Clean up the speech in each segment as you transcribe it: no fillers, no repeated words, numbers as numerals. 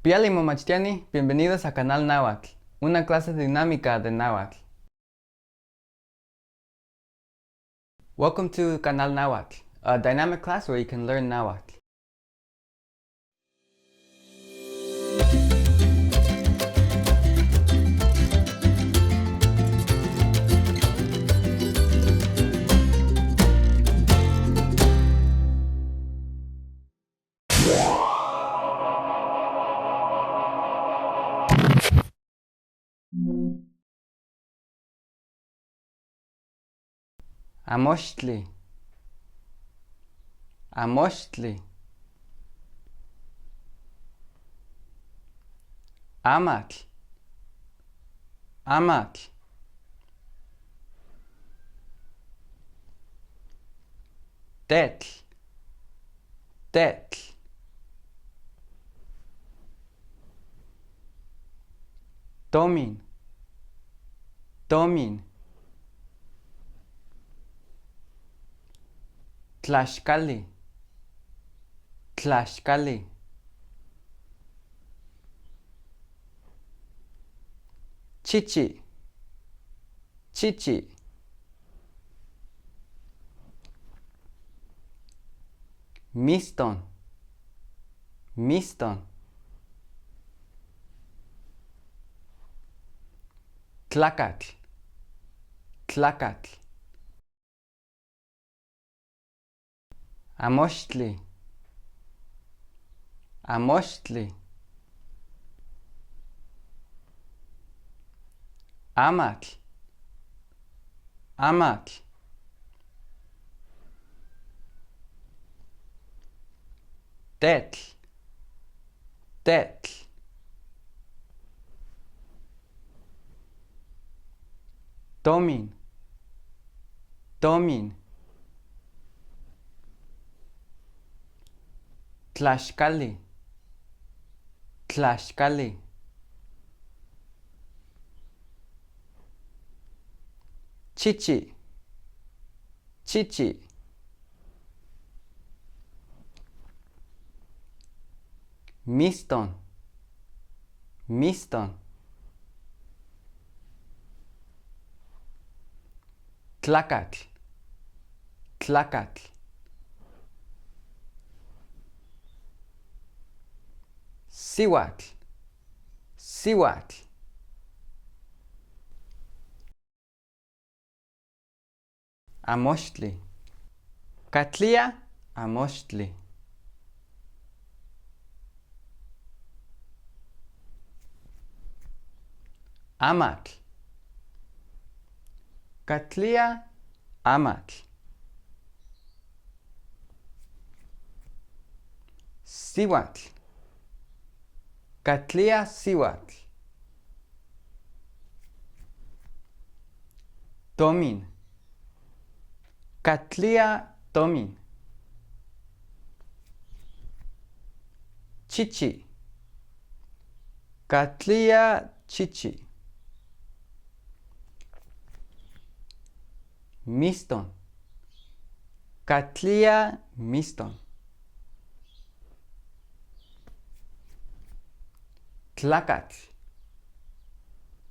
Piali Momachtiani, bienvenidos a Canal Náhuatl, una clase dinámica de Náhuatl. Welcome to Canal Náhuatl, a dynamic class where you can learn Náhuatl. Amochtli, Amochtli, Amatl, Amatl, Tetl, Tetl, Tomin, Tomin, Tlaxcali, Tlaxcali, Chichi, Chichi, Miston, Miston, Tlacatl, Tlacatl, Amochtli, Amochtli, Amatl, Amatl, Tetl, Tetl, Tomin, Tomin, Tlaxcali, Tlaxcali, Chichi, Chichi, Miston, Miston, Tlacatl, Tlacatl, Cihuatl, Cihuatl, Amochtli, Catlia, Amochtli, Amatl, Catlia, Amatl, Cihuatl, Catlia, Cihuatl, Tomin, Catlia, Tomin, Chichi, Catlia, Chichi, Miston, Catlia, Miston, Tlacatl,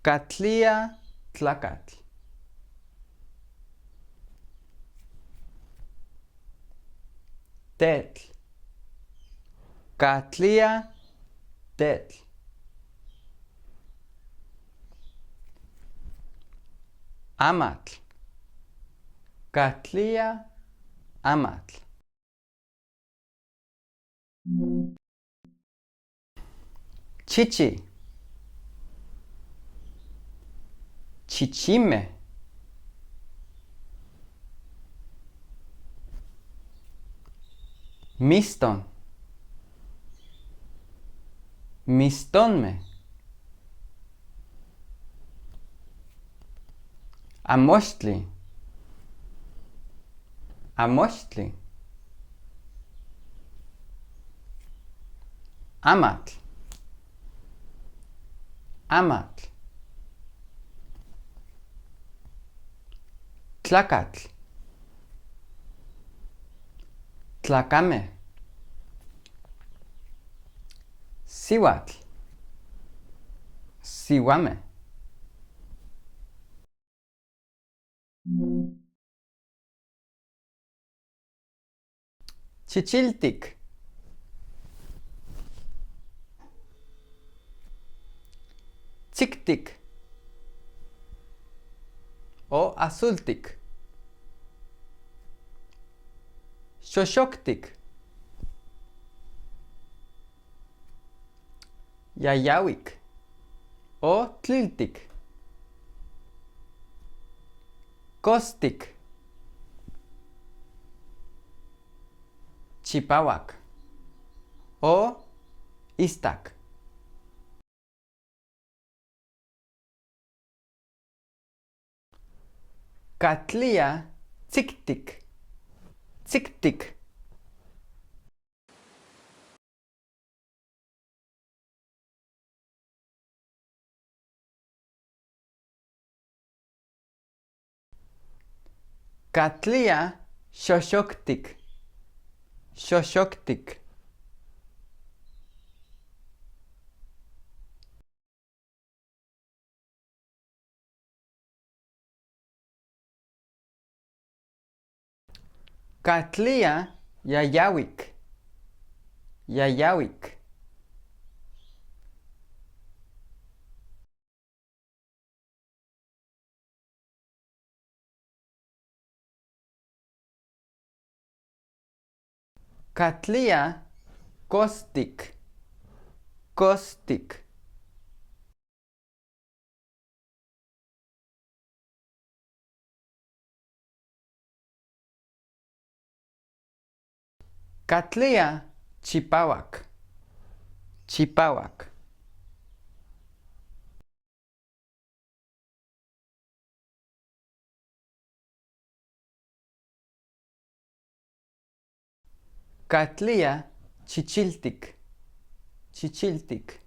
Catlia, Tlacatl, Tetl, Catlia, Tetl, Amatl, Catlia, Amatl, Chichi, Chichime, Miston, Mistonme, Amochtli, Amochtli, Amatl, Amatl, Tlacatl, Tlacame, Cihuatl, Siwame. Chichiltic. Chictic o azultic. Xoxoctic. Yayawik o tliltic. Costic. Chipawak o Istac. Catlia tzictic. Tzictic. Catlia xoxoctic. Xoxoctic. Catlia yayawik. Yayawik. Catlia costic. Costic. Catlia chipawak. Chipawak. Catlia chichiltic. Chichiltic.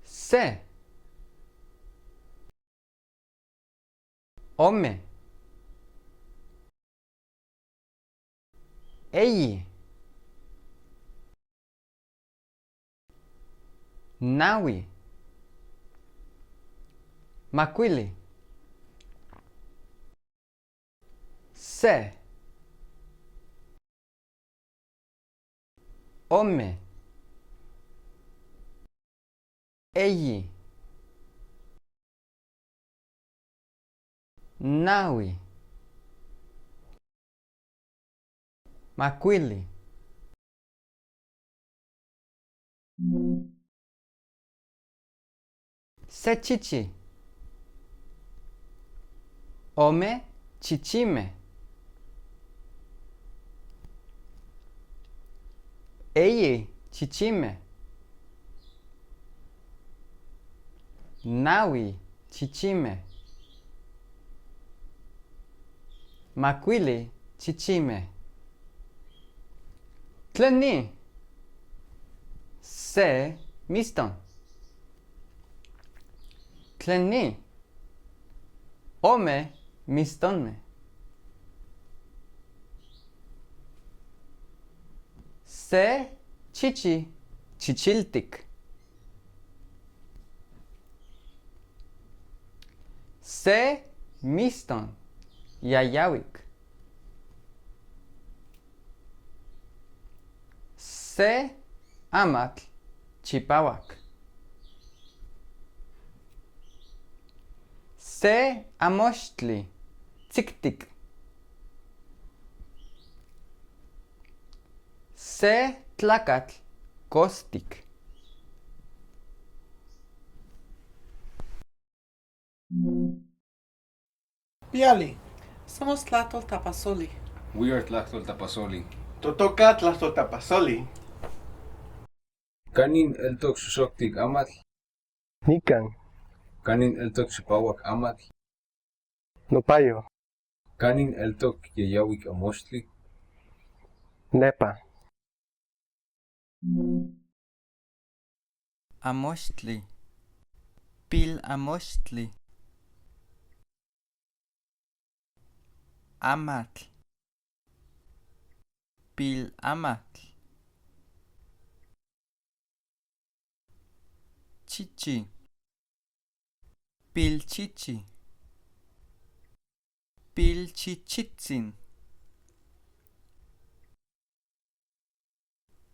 Se. Ome. Eyi. Nawi. Makwili. Se. Ome. Eyi. Nawi. Makwili. Se chichi. Ome chichime. Eyi chichime. Nawi chichime. Makwili chichime. Tleni. Se miston. Tleni. Ome mistonme. Se chichi chichiltic. Se miston yayawik. Se amatl chipawak. Se amochtli tzictic. Se tlacatl costic. Piali. Somos Tlachtoltapasoli. We are Tlachtoltapasoli. Totoka Tlachtoltapasoli. Kanin eltok xoxoctic amatl. Nikan, Kanin eltok xipauac amatl. Nopayo, Kanin eltok yayawik amochtli. Nepa, Amochtli. Pilamochtli. Amatl. Pilamatl. Chichi. Pilchichi. Pilchichitzin.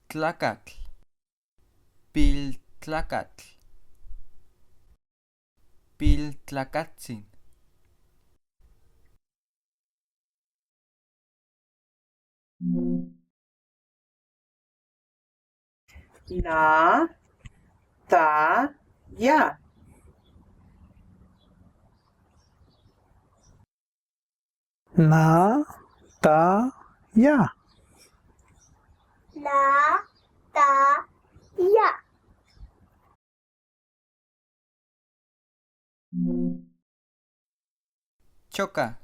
Tlacatl. Piltlacatl. Piltlacatzin. Na, ta, ya. Na, ta, ya. Na, ta, ya. Choca.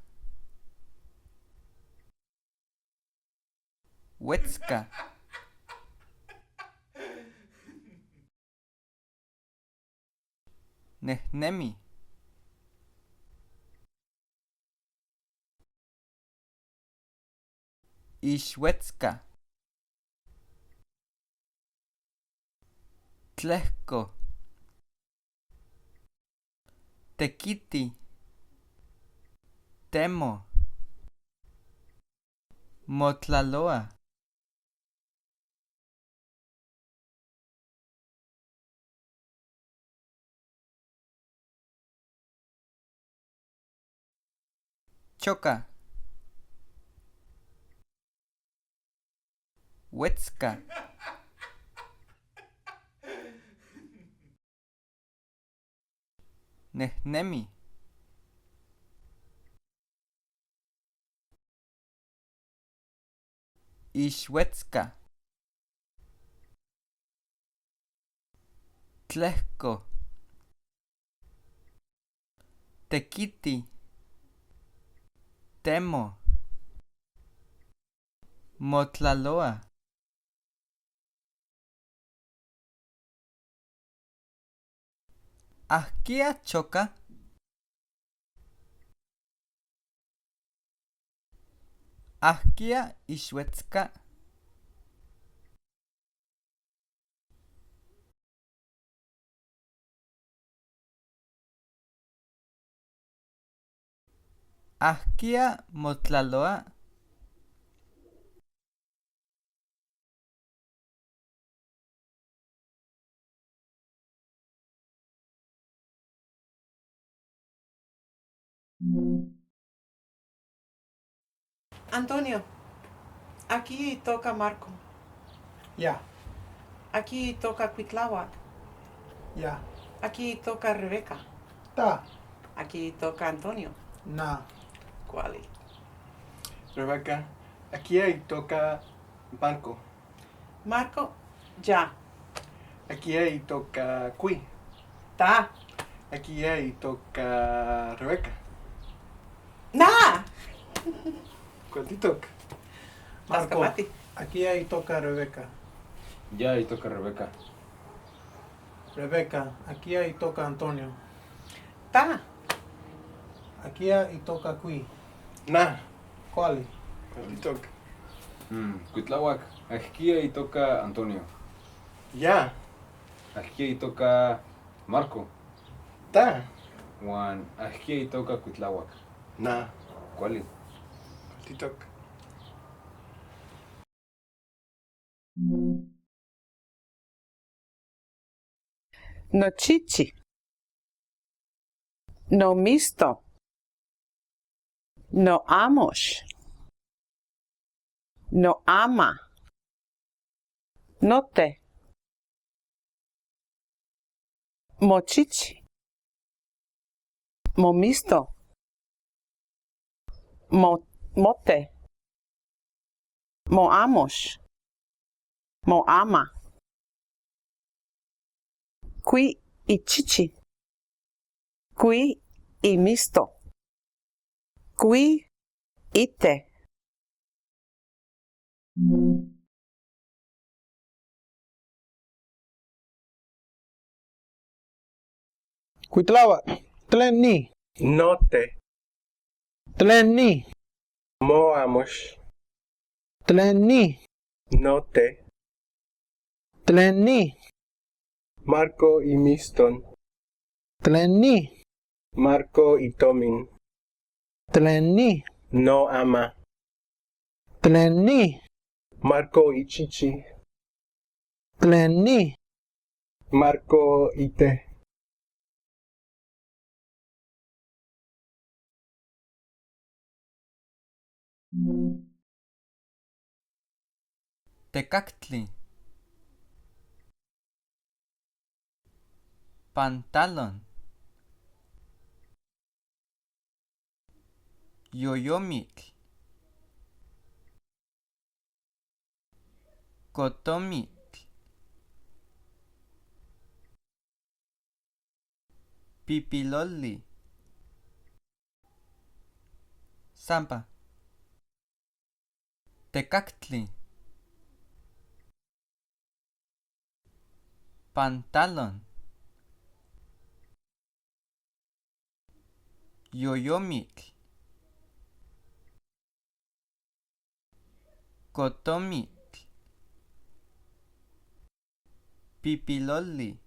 Wetska. Nehnemi. Ixuetzka. Tlehko. Tequiti. Temo. Motlaloa. Choca. Wetska. Nehnemi. Ixuetzka. Tlehko. Tequiti. Temo. Motlaloa. Ahkia choca. Ahkia ixuetzka. Ahkia motlaloa. Antonio, aquí toca Marco. Ya, Aquí toca Cuitláhuac. ya. Aquí toca Rebeca. Ta, Aquí toca Antonio. na. ¿Cuál? Rebeca, aquí ahí toca Marco. Marco, ya. Aquí ahí toca Cui. Ta. Aquí ahí toca Rebeca. Na. ¿Cuál te toca? Tascamati. Aquí ahí toca Rebeca. Ya ahí toca Rebeca. Rebeca, aquí ahí toca Antonio. Ta. Aquí ahí toca Cui. Na. ¿Cuál? ¿Cuál te toca? Cuitláhuac. Aquí ahí toca Antonio. Ya. Aquí ahí toca Marco. Ta. Juan. Aquí ahí toca Cuitláhuac. Na. ¿Cuál? ¿Cuál te toca? No chichi. No misto. No amos. No ama. No te. Mochichi. Momisto. Mote. Moamos. Moama. Qui y chichi. Qui y misto. Qui y te. Cuitláhuac. Tlen ni. Note. Tlen ni. Moamosh. Tlen ni. Note. Tlen ni. Marco y Miston. Tlen ni. Marco y Tomin. Tlen ni. No ama. Tlen ni. Marco y Chichi. Tlen ni. Marco y Te. Tecactli. Pantalón. Yoyomitl. Cotomitl. Pipiloli. Zampa. Tecactli. Pantalón. Yoyomitl. Cotomitl. Pipiloli.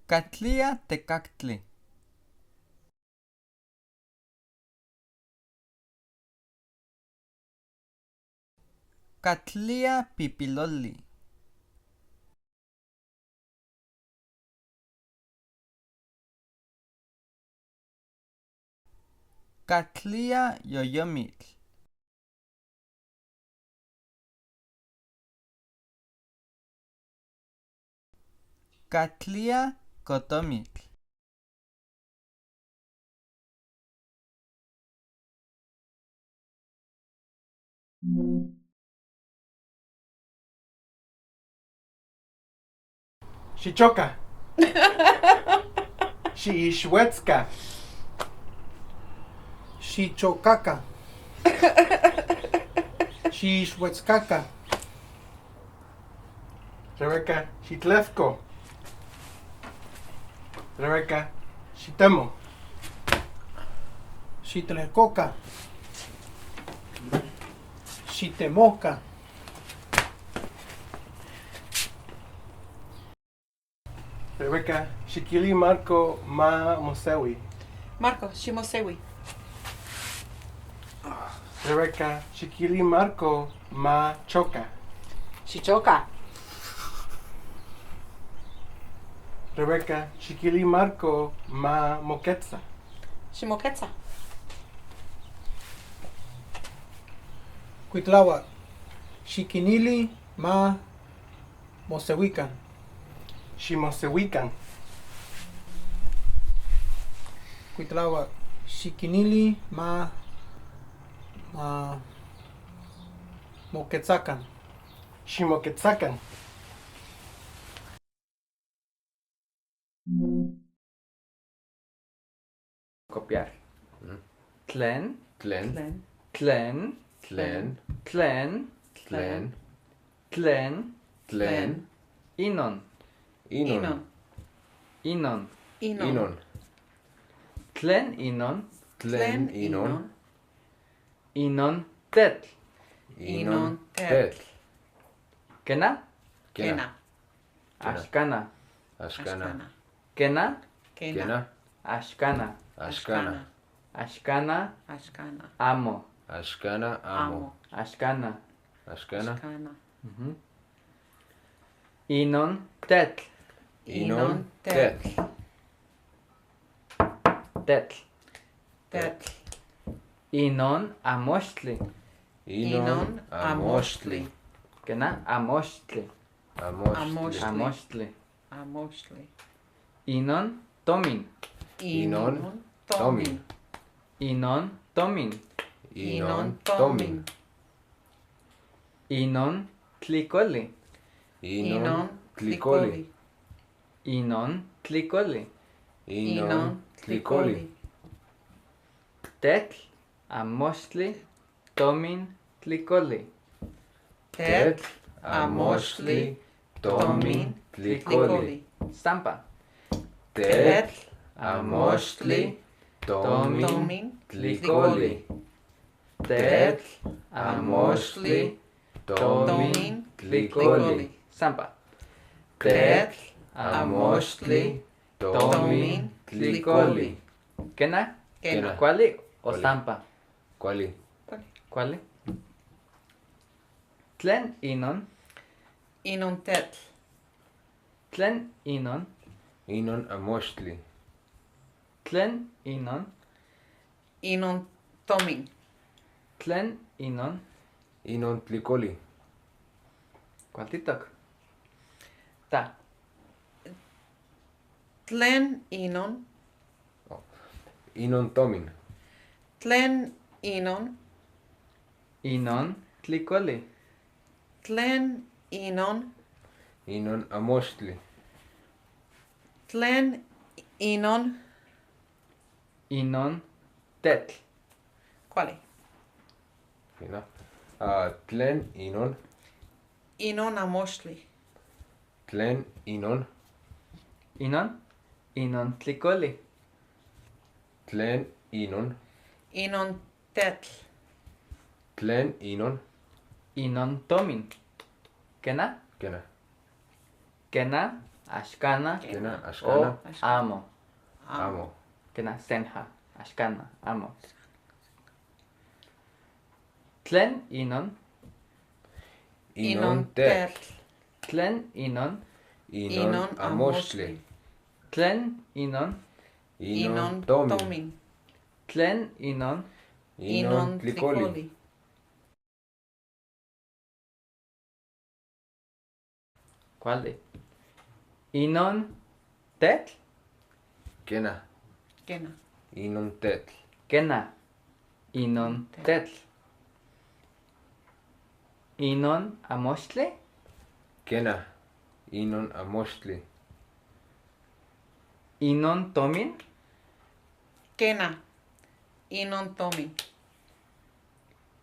Catlia tecactli. Catlia pipiloli. Catlia yoyomitl. Catlia cotomitl. Shichoka. Shiishwetska. Shichokaka. Shiishwetskaka. Rebecca. Shitlefko. Rebecca. Shitemo. Shitlecoca. Shitemoca. Rebecca. Shikili Marco Ma Mosewi. Marco, Shimosewi. Rebecca. Shikili Marco Ma Choca. Shichoka. Rebecca. Shikili Marco Ma Moquetza. Shimoketza. Cuitláhuac. Shikinili Ma Mosewican. Shimosewican. Cuitláhuac. Shikinili Ma Moquetzacan. Shimoquetzacan. Copiar. Tlen. Tlen. Tlen. Tlen. Tlen. Tlen. Tlen. Tlen. Inon. Inon. Inon. Inon. Tlen inon. Tlen. Inon. Inon tetl. Inon. Tetl. Kena. Kena. Ashkana. Ashkana. Kena. Kena. Ashkana. Ashkana. Ashkana. Ashkana. Amo. Ashkana. Amo. Ashkana. Ashkana. Inon tetl. Inon. Tetl. Tetl. Tetl. Inon amochtli. Inon. Amochtli. Kena. Amochtli. Amochtli. Amochtli. Amoshli. Inon tomin. Inon. Tomin. Inon tomin. Inon. Tomin. Inon tlikoli. Inon. Tlikoli. Inon tlikoli. Inon. Tlikoli. Tetl amochtli tomin tlikoli. Tetl. Amoxtli, tomin, tlicoli. Stampa. Tetl, amoxtli, tomin, tlicoli. Tetl, amoxtli, tomin, tlicoli. Stampa. Tetl, amoxtli, tomin, tlicoli. Kena? Kena. Kuali o Kuali. stampa? Kuali. Kuali. Tlen inon? Inon tetl. Tlen inon? Inon amoxtli. Tlen inon? Inon tomin. Tlen inon? Inon tlicoli. Kualtitok. Ta. Tlen inon. Inon tomin. Tlen inon. Inon tlicoli. Tlen inon. Inon amoxtli. Tlen inon. Inon tetl. Kuali. Fina. Tlen inon. Inon amoxtli. Tlen inon. Inon? Inon tlicoli. Tlen inon. Inon tetl. Tlen inon. Inon tomin. Kena? Kena. Kena? Ashkana? Kena. O Ashkana. amo. Amo. Kena senha. Ashkana. Amo. Tlen inon? Inon tetl. Tlen inon? Inon amoxtli. Tlen inon? Inon tomin. tomin. Tlen inon? Inon tlicoli. Kuali. Inon tetl? Kena. Kena. Inon tetl. Kena. Inon tetl. Inon amoxtli? Kena. Inon amoxtli. Inon tomin? Kena. Inon tomin.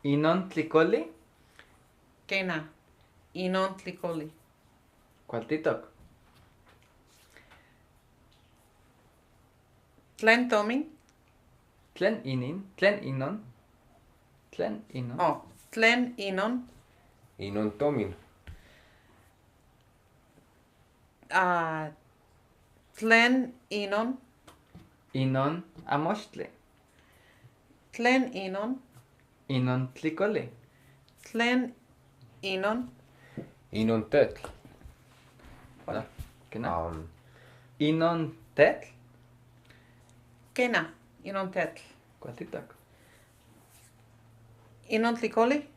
Inon tlicoli? Kena. Inon tlicoli. Kualtitok. Tlen tomin. Tlen inin? Tlen inon? Tlen inon? Oh. Tlen inon. Inon tomin. Tlen inon. Inon amoxtli. Tlen inon. Inon tlicoli. Tlen inon. Inon tetl. Kena? Um, Inon tetl? Kena. Inon tetl. Kualtitok. Inon tlicoli.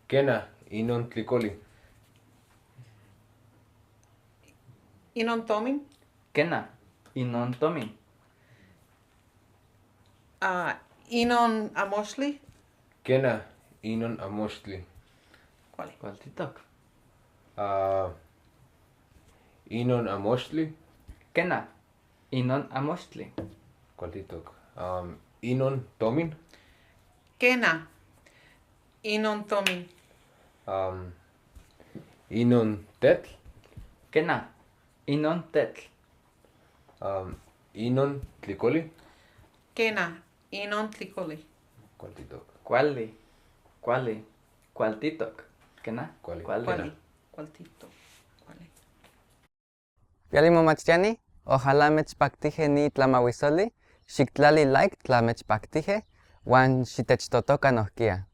Kena. Inon tlicoli. Inon tomin. Kena? Inon tomin. Inon amoxtli. Kena. Inon amoxtli. Kuali. Kualtitok. Inon amoxtli. Kena? Inon amoxtli. Kualtitok. Inon tomin. Kena. Inon tomin. Inon tetl. Kena? Inon tetl. Inon tlicoli. Kena. Inon tlicoli. Kualtitok. Kuali. Kuali. Kualtitok. Kena? Kuali. Kuali. Kualtito. Kuali. Yali momachtiani, ojalá mechpaktihe ni tlamawisoli, xiktlali like tlamechpaktihe, wan xitechtotoka nohkia.